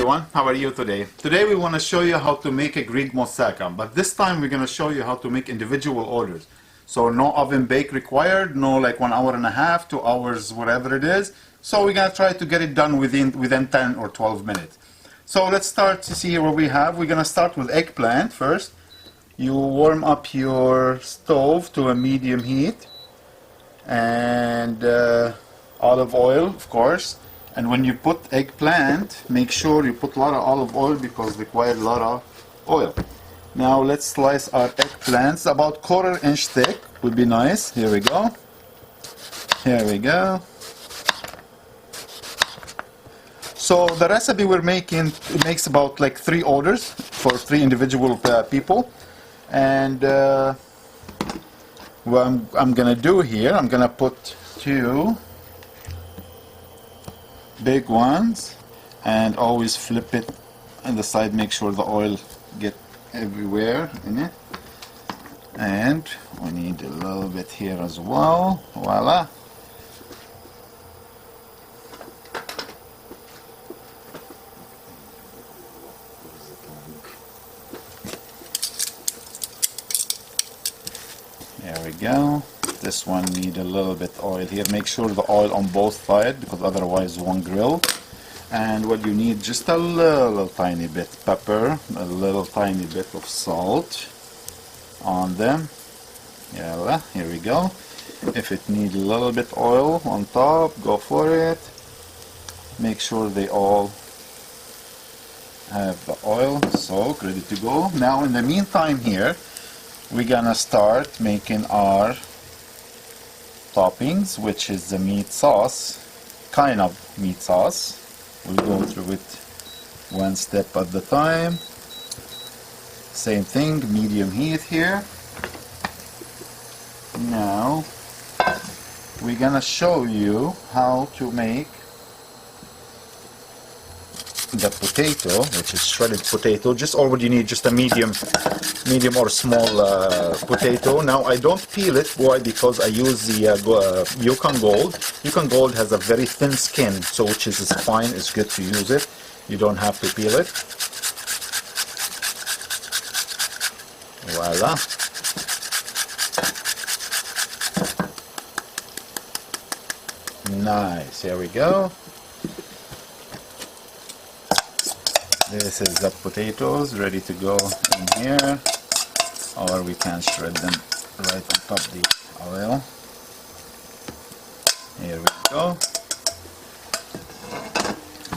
everyone, how are you today? Today we want to show you how to make a Greek Moussaka, but this time we're going to show you how to make individual orders. So no oven bake required, no like 1 hour and a half, 2 hours, whatever it is. So we're going to try to get it done within 10 or 12 minutes. So let's start to see what we have. We're going to start with eggplant first. You warm up your stove to a medium heat and olive oil, of course. And when you put eggplant, make sure you put a lot of olive oil because it requires a lot of oil. Now let's slice our eggplants. About 1/4 inch thick would be nice. Here we go. Here we go. So the recipe we're making, it makes about like 3 orders for 3 individual people. And what I'm gonna do here, I'm gonna put 2 big ones and always flip it on the side, make sure the oil get everywhere in it. And we need a little bit here as well. Voila. There we go. This one need a little bit oil here. Make sure the oil on both sides because otherwise it won't grill. And what you need, just a little tiny bit pepper, a little tiny bit of salt on them. Yeah, here we go. If it need a little bit oil on top, go for it. Make sure they all have the oil soak ready to go. Now in the meantime here, we're gonna start making our toppings, which is the meat sauce, kind of meat sauce. We'll go through it one step at the time. Same thing, medium heat here. Now we're gonna show you how to make the potato, which is shredded potato. Just all what you need, just a medium or small potato. Now I don't peel it. Why? Because I use the Yukon Gold. Yukon Gold has a very thin skin, so which is fine. It's good to use it. You don't have to peel it. Voila. Nice. Here we go. This is the potatoes ready to go in here, or we can shred them right on top of the oil. Here we go.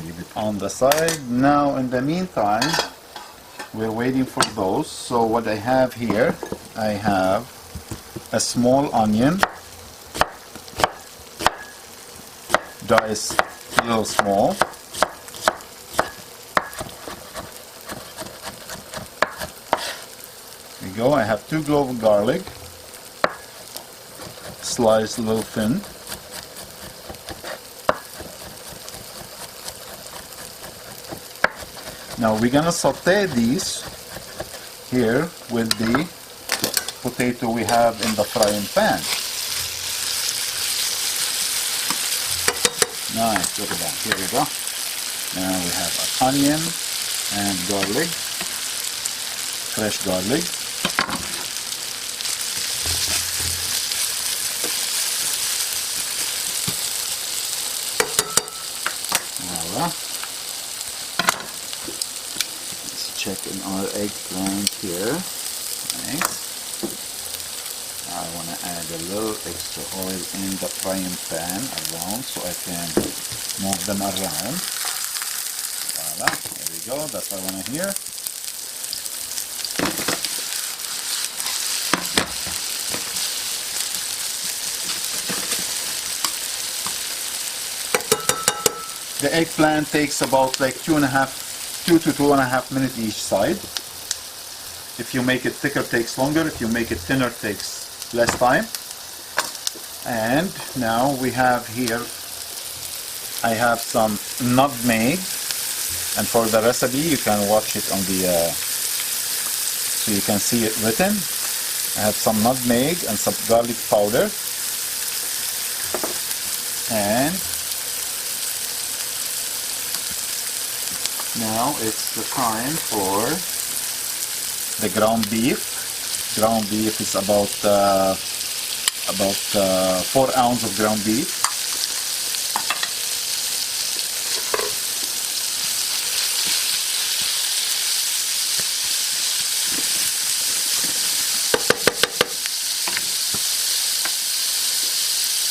Leave it on the side. Now in the meantime, we're waiting for those. So what I have here, I have a small onion, diced a little small. Go. I have 2 cloves of garlic, sliced a little thin. Now we're gonna saute these here with the potato we have in the frying pan. Nice, look at that. Here we go. Now we have onion and garlic, fresh garlic. Let's check in our eggplant here. Nice. I want to add a little extra oil in the frying pan around so I can move them around. Voila, here we go. That's what I want to hear. The eggplant takes about like 2 to 2.5 minutes each side. If you make it thicker, it takes longer. If you make it thinner, it takes less time. And now we have here, I have some nutmeg. And for the recipe, you can watch it on the, so you can see it written. I have some nutmeg and some garlic powder. And now Now it's the time for the ground beef. Ground beef is about 4 ounces of ground beef.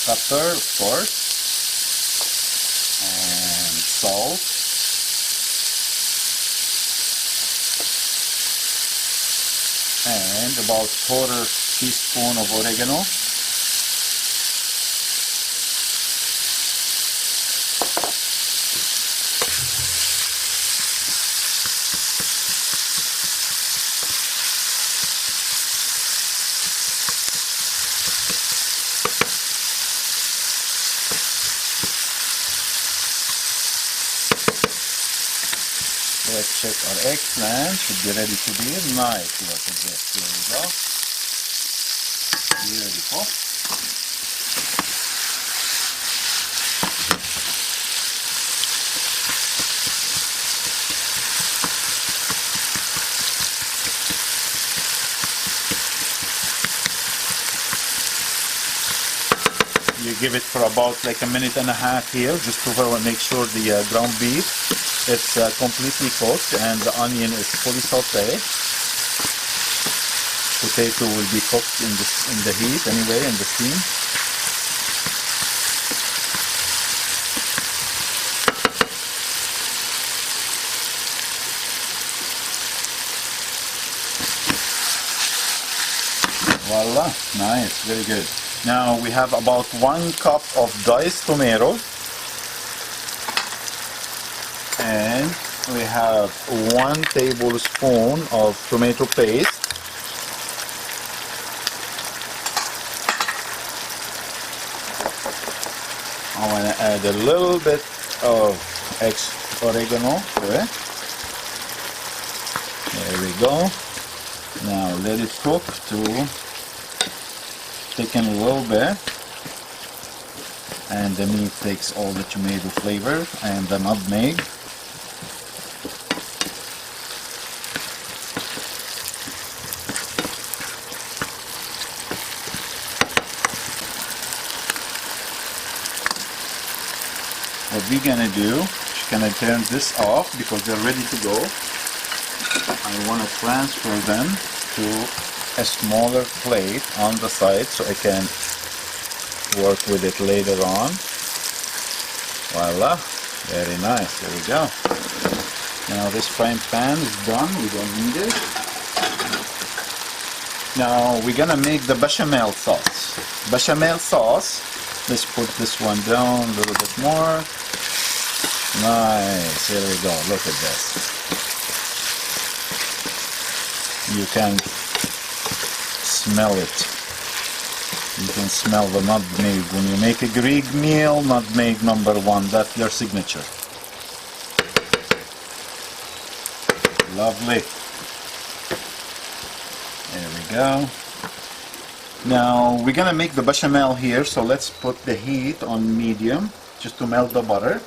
Pepper, of course, and salt, and about 1/4 teaspoon of oregano. Let's check our eggplant. Should be ready to be nice. Look at this. Here we go. Beautiful. You give it for about like 1.5 minutes here, just to make sure the ground beef it's completely cooked and the onion is fully sautéed. Potato will be cooked in the heat anyway, in the steam. Voila, nice, very good. Now we have about 1 cup of diced tomatoes, and we have 1 tablespoon of tomato paste. I want to add a little bit of oregano to it. There we go. Now let it cook to thicken a little bit, and the meat takes all the tomato flavor and the nutmeg. What we're gonna do, we're gonna turn this off because they're ready to go. I want to transfer them to a smaller plate on the side so I can work with it later on. Voila, very nice. There we go. Now this frying pan is done, we don't need it. Now we're gonna make the bechamel sauce. Bechamel sauce, let's put this one down a little bit more. Nice, here we go, look at this. You can smell it. You can smell the nutmeg. When you make a Greek meal, nutmeg #1, that's their signature. Lovely. There we go. Now we're gonna make the bechamel here, so let's put the heat on medium just to melt the butter.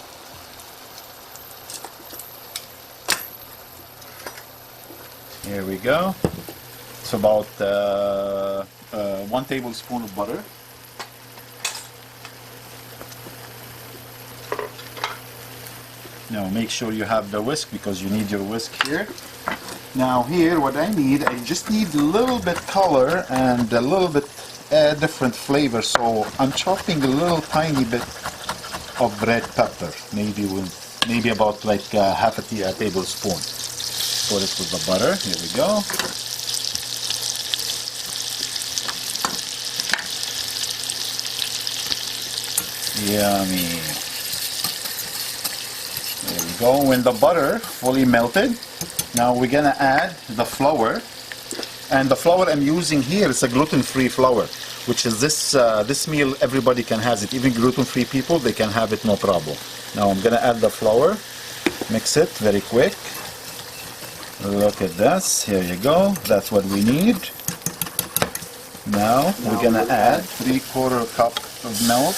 Here we go. It's about 1 tablespoon of butter. Now make sure you have the whisk because you need your whisk here. Now here what I need, I just need a little bit color and a little bit different flavor, so I'm chopping a little tiny bit of red pepper, maybe about like half a tablespoon. Put it with the butter. Here we go. Yummy. There we go. When the butter fully melted, now we're gonna add the flour. And the flour I'm using here is a gluten-free flour, which is this meal everybody can have it. Even gluten-free people, they can have it, no problem. Now I'm gonna add the flour. Mix it very quick. Look at this. Here you go. That's what we need. Now we're gonna add 3/4 cup of milk.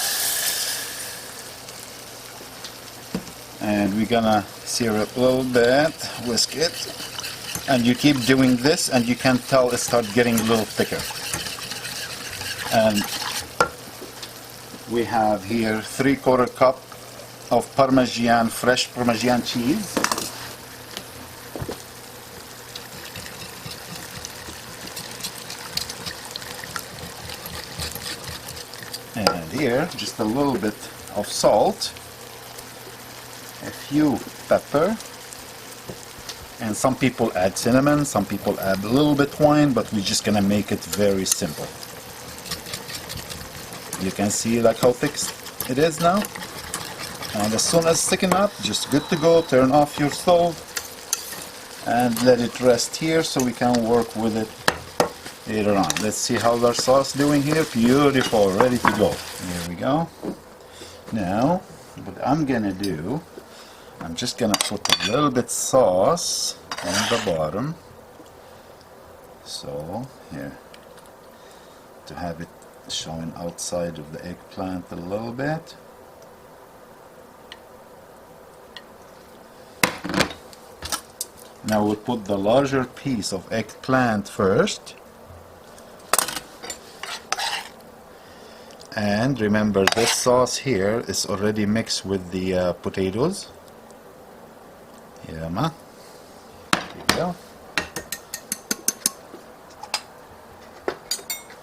And we're gonna sear it a little bit, whisk it, and you keep doing this and you can tell it starts getting a little thicker. And we have here 3/4 cup of Parmesan, fresh Parmesan cheese. And here just a little bit of salt, a few pepper, and some people add cinnamon, some people add a little bit wine, but we're just gonna make it very simple. You can see like how thick it is now, and as soon as it's thick enough, just good to go. Turn off your stove and let it rest here so we can work with it later on. Let's see how our sauce doing here. Beautiful, ready to go. Here we go. Now what I'm gonna do, I'm just gonna put a little bit sauce on the bottom, so here, to have it showing outside of the eggplant a little bit. Now we'll put the larger piece of eggplant first. And remember, this sauce here is already mixed with the potatoes. Yama. Here we go.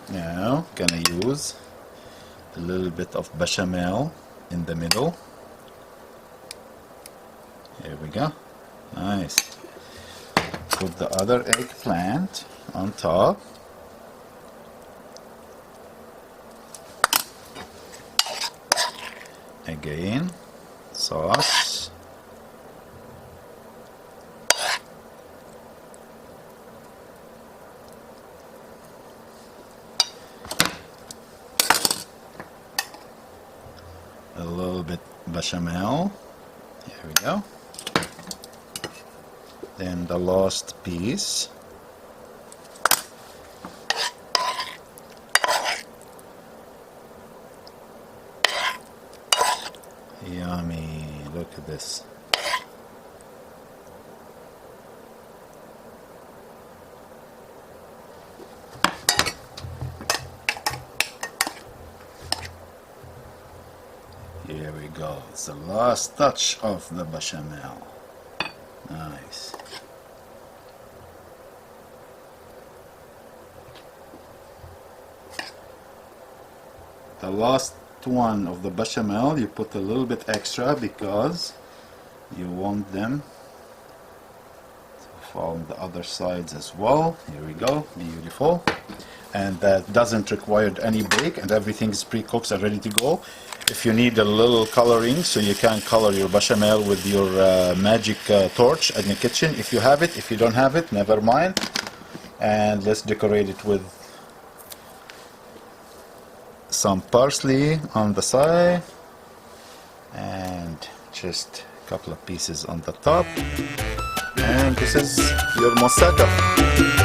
Now, gonna use a little bit of béchamel in the middle. Here we go. Nice. Put the other eggplant on top. Again, sauce. A little bit bechamel. Here we go. Then the last piece. Yummy, look at this. Here we go. It's the last touch of the bechamel. Nice. The last one of the bechamel, you put a little bit extra because you want them to fall on the other sides as well. Here we go, beautiful. And that doesn't require any bake, and everything is pre-cooked and ready to go. If you need a little coloring, so you can color your bechamel with your magic torch in the kitchen if you have it. If you don't have it, never mind. And let's decorate it with some parsley on the side and just a couple of pieces on the top, and this is your moussaka.